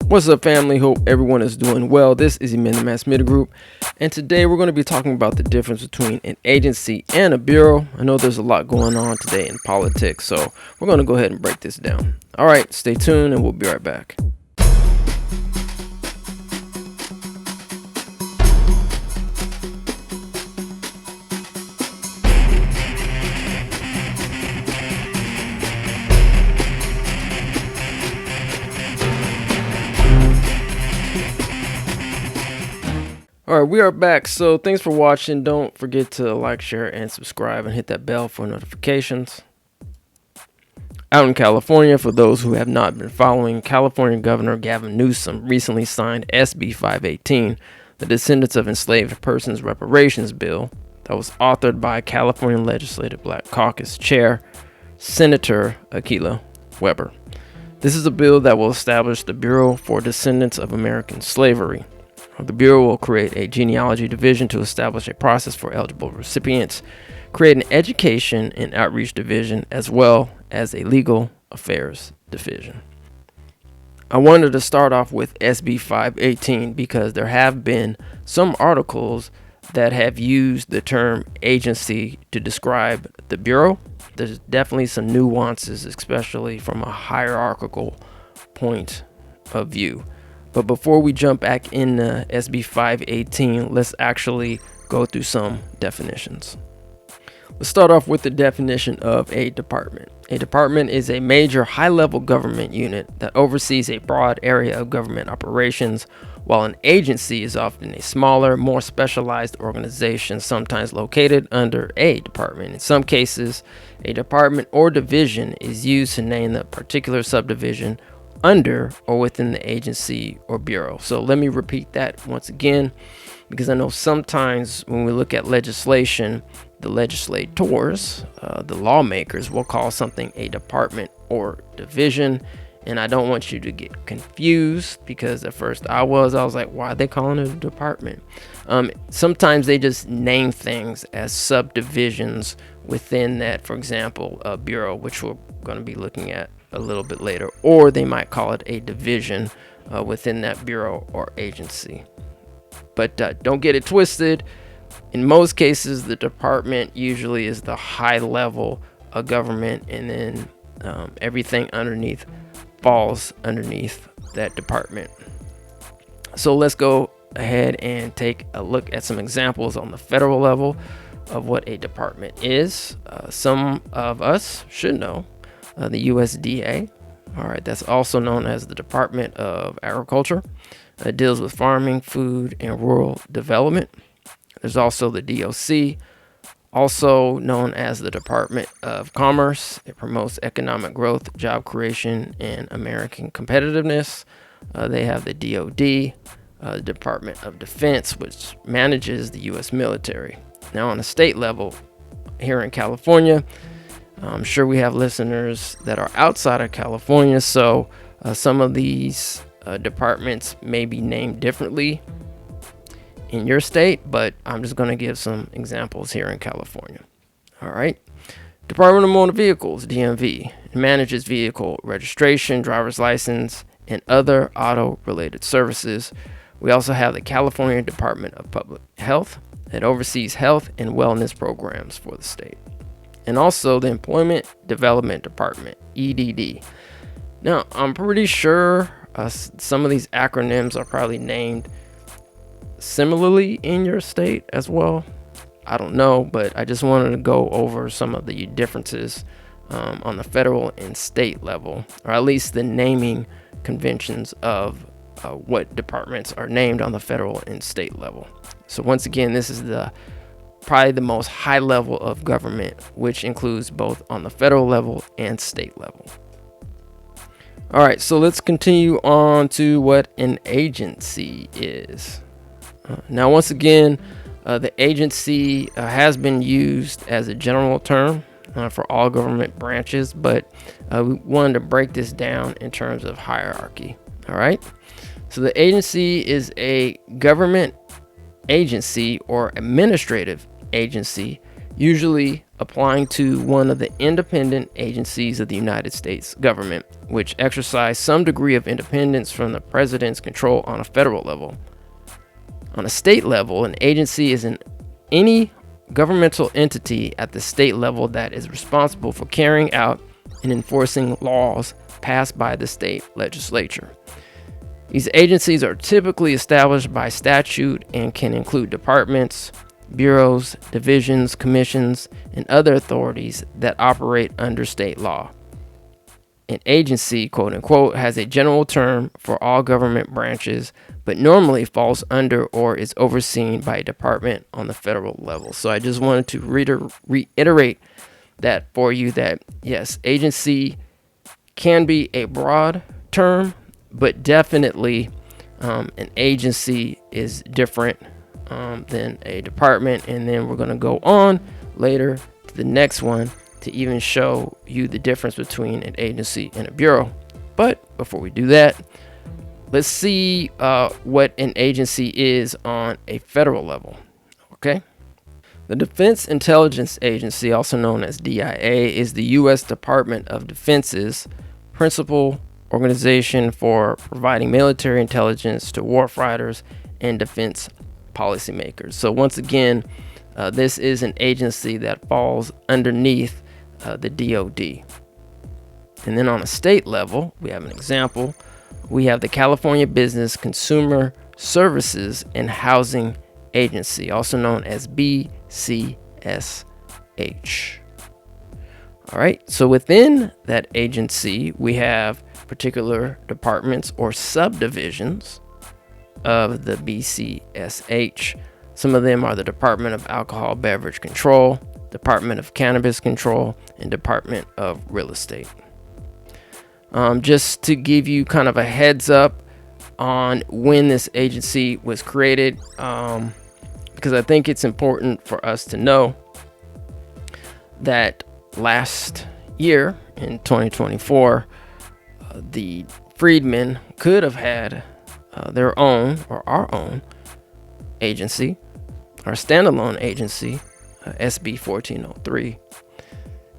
What's up, family? Hope everyone is doing well. This is Emmanuel Mass Media Group, and today we're going to be talking about the difference between an agency and a bureau. I know there's a lot going on today in politics, so we're going to go ahead and break this down. All right, stay tuned, and we'll be right back. All right, we are back. So thanks for watching. Don't forget to like, share, and subscribe, and hit that bell for notifications. Out in California, for those who have not been following, California Governor Gavin Newsom recently signed SB 518, the Descendants of Enslaved Persons Reparations Bill, that was authored by California Legislative Black Caucus Chair Senator Akila Weber. This is a bill that will establish the Bureau for Descendants of American Slavery. The Bureau will create a genealogy division to establish a process for eligible recipients, create an education and outreach division, as well as a legal affairs division. I wanted to start off with SB 518 because there have been some articles that have used the term agency to describe the Bureau. There's definitely some nuances, especially from a hierarchical point of view. But before we jump back into SB 518, let's actually go through some definitions. Let's start off with the definition of a department. A department is a major high-level government unit that oversees a broad area of government operations, while an agency is often a smaller, more specialized organization, sometimes located under a department. In some cases, a department or division is used to name the particular subdivision under or within the agency or bureau. So let me repeat that once again, because I know sometimes when we look at legislation, the legislators, the lawmakers, will call something a department or division. And I don't want you to get confused, because at first I was like, why are they calling it a department? Sometimes they just name things as subdivisions within that, for example, a bureau, which we're going to be looking at a little bit later, or they might call it a division within that bureau or agency. But don't get it twisted. In most cases, the department usually is the high level of government, and then everything underneath falls underneath that department. So let's go ahead and take a look at some examples on the federal level of what a department is. Some of us should know the USDA. All right, that's also known as the Department of Agriculture. It deals with farming, food, and rural development. There's also the DOC, also known as the Department of Commerce. It promotes economic growth, job creation, and American competitiveness. They have the DOD, the Department of Defense, which manages the U.S. military. Now, on a state level, here in California, I'm sure we have listeners that are outside of California, so some of these departments may be named differently in your state, but I'm just going to give some examples here in California. All right. Department of Motor Vehicles, DMV, manages vehicle registration, driver's license, and other auto-related services. We also have the California Department of Public Health that oversees health and wellness programs for the state. And also the Employment Development Department, EDD. Now, I'm pretty sure some of these acronyms are probably named similarly in your state as well. I don't know, but I just wanted to go over some of the differences on the federal and state level, or at least the naming conventions of what departments are named on the federal and state level. So once again, this is probably the most high level of government, which includes both on the federal level and state level. All right, so let's continue on to what an agency is. Now, once again, the agency has been used as a general term for all government branches, but we wanted to break this down in terms of hierarchy. All right, so the agency is a government agency or administrative agency, usually applying to one of the independent agencies of the United States government, which exercise some degree of independence from the president's control on a federal level. On a state level, an agency is any governmental entity at the state level that is responsible for carrying out and enforcing laws passed by the state legislature. These agencies are typically established by statute and can include departments, bureaus, divisions, commissions, and other authorities that operate under state law. An agency, quote unquote, has a general term for all government branches, but normally falls under or is overseen by a department on the federal level. So I just wanted to reiterate that for you, that yes, agency can be a broad term, but definitely an agency is different than a department. And then we're going to go on later to the next one to even show you the difference between an agency and a bureau. But before we do that, let's see what an agency is on a federal level. Okay. The Defense Intelligence Agency, also known as DIA, is the U.S. Department of Defense's principal organization for providing military intelligence to warfighters and defense policymakers. So once again, this is an agency that falls underneath the DoD. And then on a state level, we have an example. We have the California Business Consumer Services and Housing Agency, also known as BCSH. All right, so within that agency, we have particular departments or subdivisions of the BCSH. Some of them are the Department of Alcohol Beverage Control, Department of Cannabis Control, and Department of Real Estate. Just to give you kind of a heads up on when this agency was created, because I think it's important for us to know that last year in 2024, the freedmen could have had their own or our own agency, our standalone agency, SB 1403,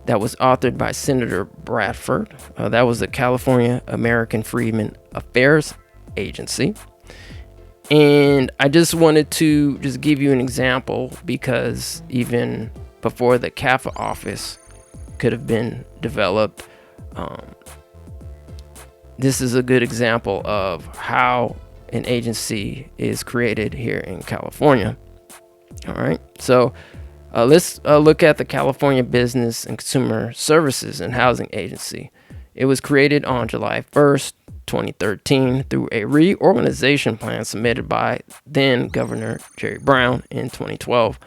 that was authored by Senator Bradford. That was the California American Freedmen Affairs Agency. And I just wanted to just give you an example, because even before the CAFA office could have been developed, this is a good example of how an agency is created here in California. All right, so let's look at the California Business and Consumer Services and Housing Agency. It was created on July 1st, 2013 through a reorganization plan submitted by then Governor Jerry Brown in 2012.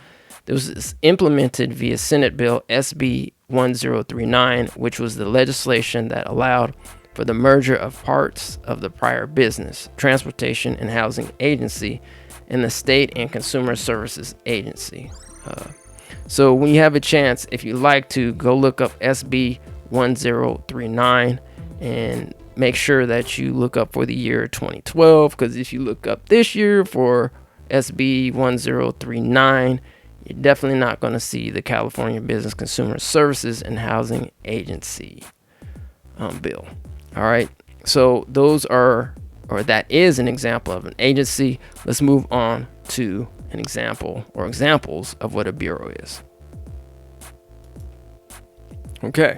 This was implemented via Senate Bill SB 1039, which was the legislation that allowed for the merger of parts of the prior Business, Transportation, and Housing Agency and the State and Consumer Services Agency. So when you have a chance, if you like to, go look up SB 1039 and make sure that you look up for the year 2012, because if you look up this year for SB 1039, you're definitely not going to see the California Business Consumer Services and Housing Agency bill. All right, so those are, or that is an example of an agency. Let's move on to an example or examples of what a bureau is. Okay,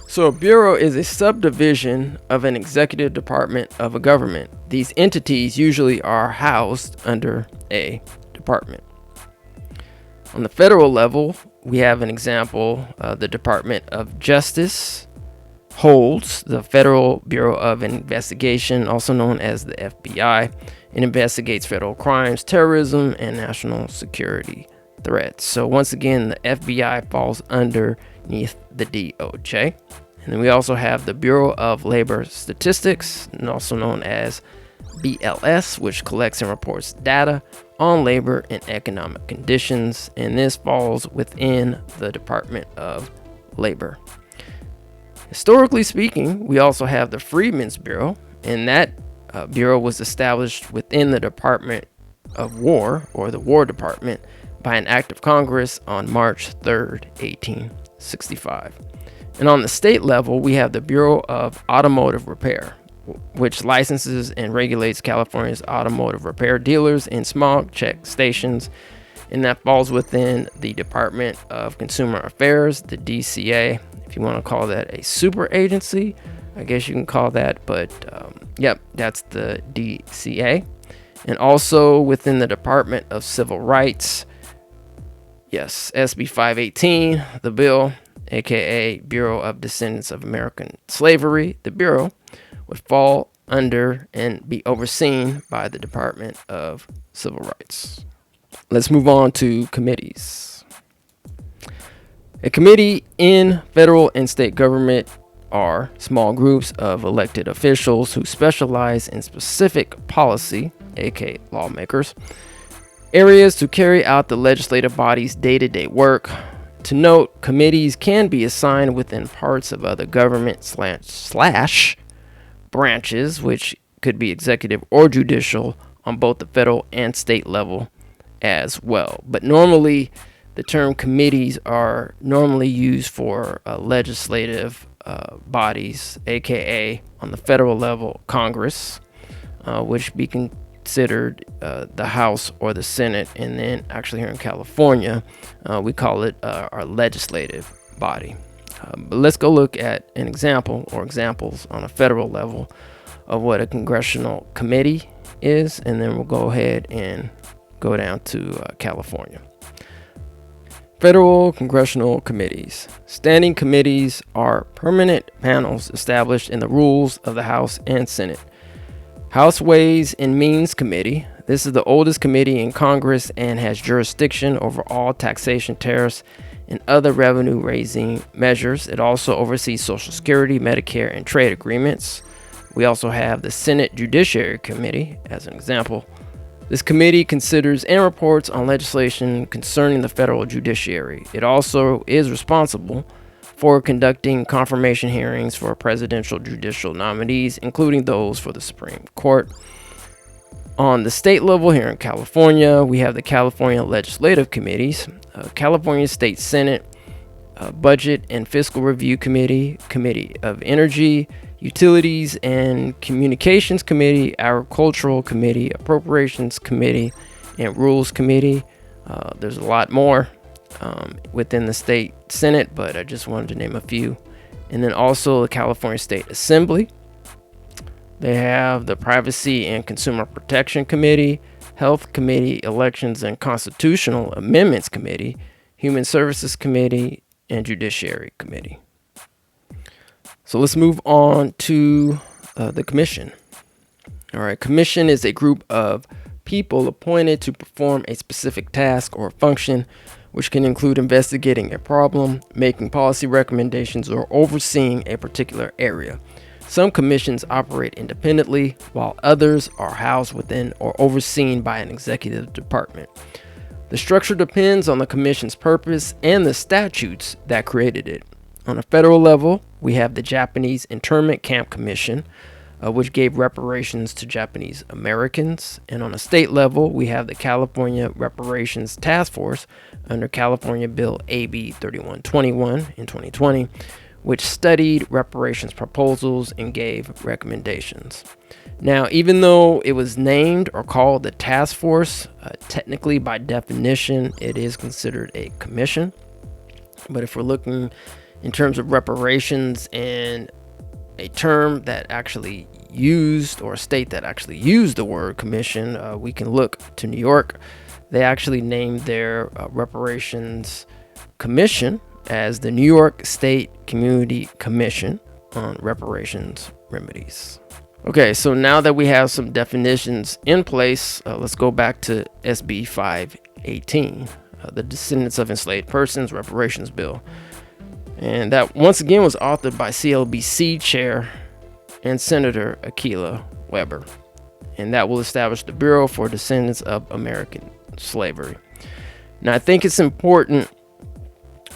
so a bureau is a subdivision of an executive department of a government. These entities usually are housed under a department. On the federal level, we have an example. The Department of Justice holds the Federal Bureau of Investigation, also known as the FBI, and investigates federal crimes, terrorism, and national security threats. So once again, the FBI falls underneath the DOJ. And then we also have the Bureau of Labor Statistics, and also known as BLS, which collects and reports data on labor and economic conditions, and this falls within the Department of Labor. Historically speaking, we also have the Freedmen's Bureau, and that bureau was established within the Department of War, or the War Department, by an act of Congress on March 3rd, 1865. And on the state level, we have the Bureau of Automotive Repair, which licenses and regulates California's automotive repair dealers and smog check stations, and that falls within the Department of Consumer Affairs, the DCA. If you want to call that a super agency, I guess you can call that, but yep, that's the DCA. And also within the Department of Civil Rights, yes, SB 518, the bill, aka Bureau of Descendants of American Slavery, the Bureau would fall under and be overseen by the Department of Civil Rights. Let's move on to committees. A committee in federal and state government are small groups of elected officials who specialize in specific policy, aka lawmakers, areas to carry out the legislative body's day-to-day work. To note, committees can be assigned within parts of other government slash branches, which could be executive or judicial on both the federal and state level as well. But normally, the term committees are normally used for legislative bodies, aka on the federal level, Congress, which be considered the House or the Senate, and then actually here in California, we call it our legislative body. But let's go look at an example or examples on a federal level of what a congressional committee is, and then we'll go ahead and go down to California. Federal congressional committees. Standing committees are permanent panels established in the rules of the House and Senate. House Ways and Means Committee. This is the oldest committee in Congress and has jurisdiction over all taxation, tariffs, and other revenue-raising measures. It also oversees Social Security, Medicare, and trade agreements. We also have the Senate Judiciary Committee as an example. This committee considers and reports on legislation concerning the federal judiciary. It also is responsible for conducting confirmation hearings for presidential judicial nominees, including those for the Supreme Court. On the state level here in California, we have the California Legislative Committees, California State Senate, Budget and Fiscal Review Committee, Committee of Energy, Utilities and Communications Committee, Agricultural Committee, Appropriations Committee, and Rules Committee. There's a lot more within the state Senate, but I just wanted to name a few. And then also the California State Assembly. They have the Privacy and Consumer Protection Committee, Health Committee, Elections and Constitutional Amendments Committee, Human Services Committee, and Judiciary Committee. So let's move on to the commission. All right, commission is a group of people appointed to perform a specific task or function, which can include investigating a problem, making policy recommendations, or overseeing a particular area. Some commissions operate independently, while others are housed within or overseen by an executive department. The structure depends on the commission's purpose and the statutes that created it. On a federal level, we have the Japanese Internment Camp Commission, which gave reparations to Japanese Americans. And on a state level, we have the California Reparations Task Force under California Bill AB 3121 in 2020, which studied reparations proposals and gave recommendations. Now, even though it was named or called the task force, technically by definition, it is considered a commission. But if we're looking in terms of reparations and a term that actually used, or a state that actually used the word commission, we can look to New York. They actually named their reparations commission as the New York State Community Commission on Reparations Remedies. Okay, so now that we have some definitions in place, let's go back to SB 518, the Descendants of Enslaved Persons Reparations Bill. And that once again was authored by CLBC Chair and Senator Akila Weber. And that will establish the Bureau for Descendants of American Slavery. Now, I think it's important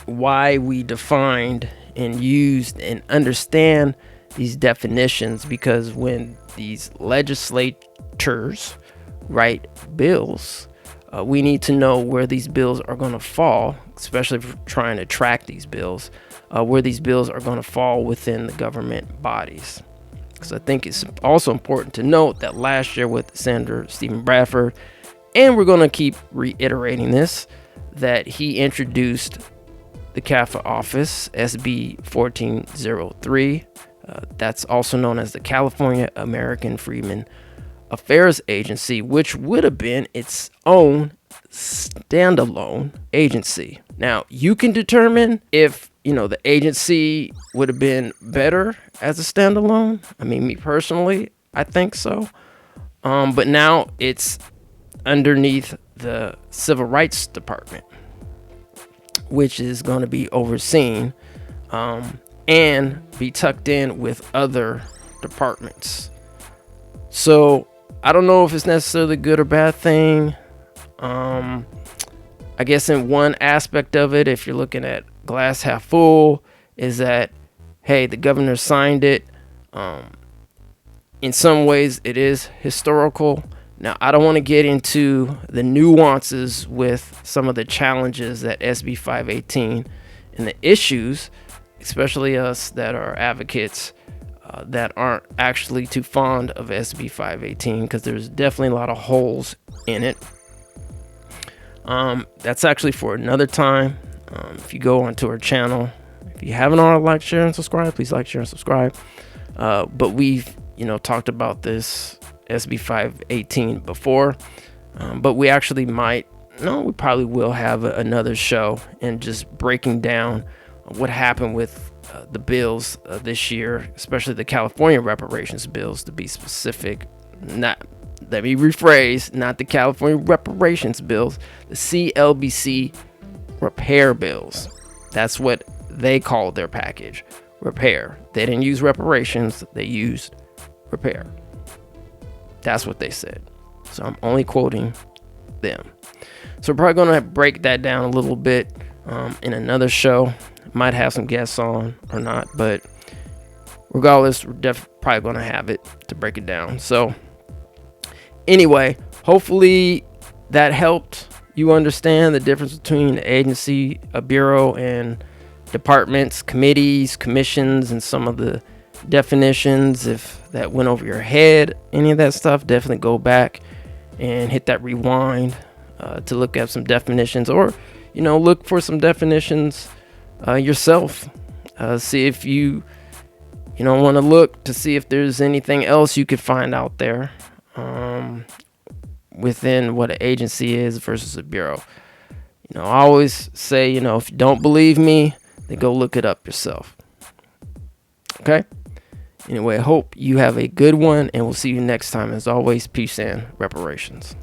why we defined and used and understand these definitions, because when these legislators write bills, We need to know where these bills are going to fall, especially if we're trying to track these bills, where these bills are going to fall within the government bodies. Because I think it's also important to note that last year with Senator Stephen Bradford, and we're going to keep reiterating this, that he introduced the CAFA office, SB 1403. That's also known as the California American Freedmen Affairs Agency, which would have been its own standalone agency. Now, you can determine if, the agency would have been better as a standalone. I mean, me personally, I think so. But now it's underneath the Civil Rights Department, which is going to be overseen and be tucked in with other departments. So I don't know if it's necessarily a good or bad thing. I guess in one aspect of it, if you're looking at glass half full, is that, hey, the governor signed it. In some ways, it is historical. Now, I don't want to get into the nuances with some of the challenges that SB 518 and the issues, especially us that are advocates that aren't actually too fond of SB 518, because there's definitely a lot of holes in it. That's actually for another time. If you go onto our channel, if you haven't already, like, share, and subscribe, please like, share, and subscribe. But we've, talked about this SB 518 before, but we actually we probably will have another show and just breaking down what happened with the bills this year, especially the California reparations bills, to be specific. Let me rephrase, not the California reparations bills, the CLBC repair bills. That's what they called their package, repair. They didn't use reparations, they used repair. That's what they said. So I'm only quoting them. So we're probably going to break that down a little bit in another show. Might have some guests on or not, but regardless, we're probably going to have it to break it down. So anyway, hopefully that helped you understand the difference between the agency, a bureau, and departments, committees, commissions, and some of the definitions. If that went over your head, any of that stuff, definitely go back and hit that rewind to look at some definitions, or look for some definitions yourself. See if you want to look to see if there's anything else you could find out there within what an agency is versus a bureau. I always say, if you don't believe me, then go look it up yourself. Okay? Anyway, I hope you have a good one, and we'll see you next time. As always, peace and reparations.